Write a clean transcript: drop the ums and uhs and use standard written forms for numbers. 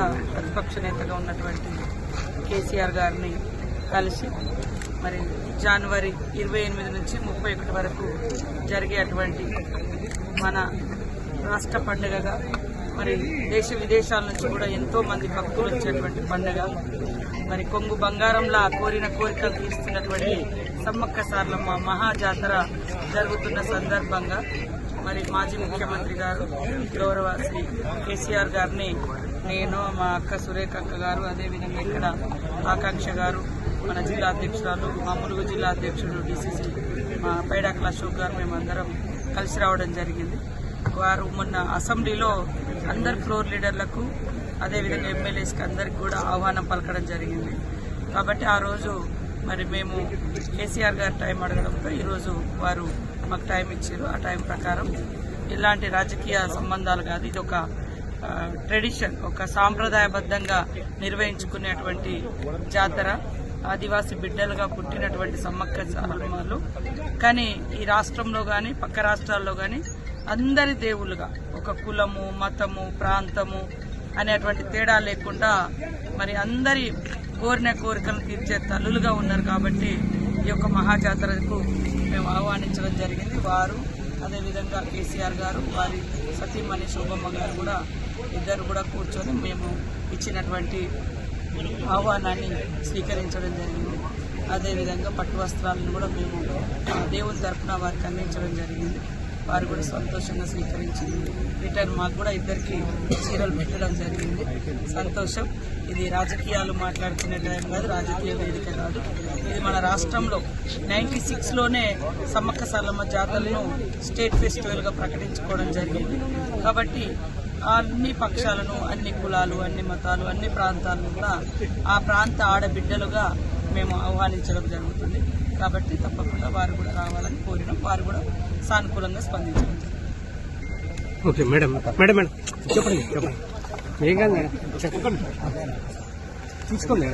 అదేవిధంగా ప్రతిపక్ష నేతగా ఉన్నటువంటి కేసీఆర్ గారిని కలిసి మరి జనవరి 28 నుంచి 31 వరకు జరిగేటువంటి మన రాష్ట్ర పండుగగా మరి దేశ విదేశాల నుంచి కూడా ఎంతో మంది భక్తులు వచ్చేటువంటి పండుగ, మరి కొంగు బంగారంలా కోరిన కోరికలు తీరుస్తున్నటువంటి సమ్మక్క సారలమ్మ మహాజాతర జరుగుతున్న సందర్భంగా మరి మాజీ ముఖ్యమంత్రి గారు గౌరవ శ్రీ కేసీఆర్ గారిని నేను, మా అక్క సురేఖ అక్క గారు, అదేవిధంగా ఇక్కడ ఆకాంక్ష గారు, మన జిల్లా అధ్యక్షురాలు, మా ములుగు జిల్లా అధ్యక్షుడు డిసిసి మా పైడాకల అశోక్ గారు మేమందరం కలిసి రావడం జరిగింది. వారు మొన్న అసెంబ్లీలో అందరు ఫ్లోర్ లీడర్లకు అదేవిధంగా ఎమ్మెల్యేస్కి అందరికి కూడా ఆహ్వానం పలకడం జరిగింది. కాబట్టి ఆ రోజు మరి మేము కేసీఆర్ గారు టైం అడగడంతో ఈరోజు వారు మాకు టైం ఇచ్చారు. ఆ టైం ప్రకారం ఇలాంటి రాజకీయ సంబంధాలు కాదు, ఇది ఒక ట్రెడిషన్, ఒక సాంప్రదాయబద్ధంగా నిర్వహించుకునేటువంటి జాతర. ఆదివాసీ బిడ్డలుగా పుట్టినటువంటి సమ్మక్క సారలమ్మలు కానీ ఈ రాష్ట్రంలో కానీ పక్క రాష్ట్రాల్లో కానీ అందరి దేవుళ్ళుగా ఒక కులము, మతము, ప్రాంతము అనేటువంటి తేడా లేకుండా మరి అందరి కోరిన కోరికలను తీర్చే తల్లులుగా ఉన్నారు. కాబట్టి ఈ యొక్క మహాజాతరకు మేము ఆహ్వానించడం జరిగింది. వారు అదేవిధంగా కేసీఆర్ గారు, వారి సతీమణి శోభమ్మ గారు కూడా ఇద్దరు కూడా కూర్చొని మేము ఇచ్చినటువంటి ఆహ్వానాన్ని స్వీకరించడం జరిగింది. అదేవిధంగా పట్టు వస్త్రాలను కూడా మేము దేవుని తరపున వారికి అందించడం జరిగింది. వారు కూడా సంతోషంగా స్వీకరించి రిటర్న్ మాకు కూడా ఇద్దరికి చీరలు పెట్టడం జరిగింది. సంతోషం. ఇది రాజకీయాలు మాట్లాడుకునే టైం కాదు, రాజకీయ వేదిక కాదు. ఇది మన రాష్ట్రంలో 96లోనే సమ్మక్క సారలమ్మ జాతరను స్టేట్ ఫెస్టివల్గా ప్రకటించుకోవడం జరిగింది. కాబట్టి అన్ని పక్షాలను, అన్ని కులాలు, అన్ని మతాలు, అన్ని ప్రాంతాలను కూడా ఆ ప్రాంత ఆడబిడ్డలుగా మేము ఆహ్వానించడం జరుగుతుంది. కాబట్టి తప్పకుండా వారు కూడా రావాలని కోరినాం. వారు కూడా సానుకూలంగా స్పందించడం జరిగింది. ఓకే మేడం, మేడం మేడం చెప్పండి చెప్పండి ఏం కాదు మేడం చెప్పండి తీసుకోండి.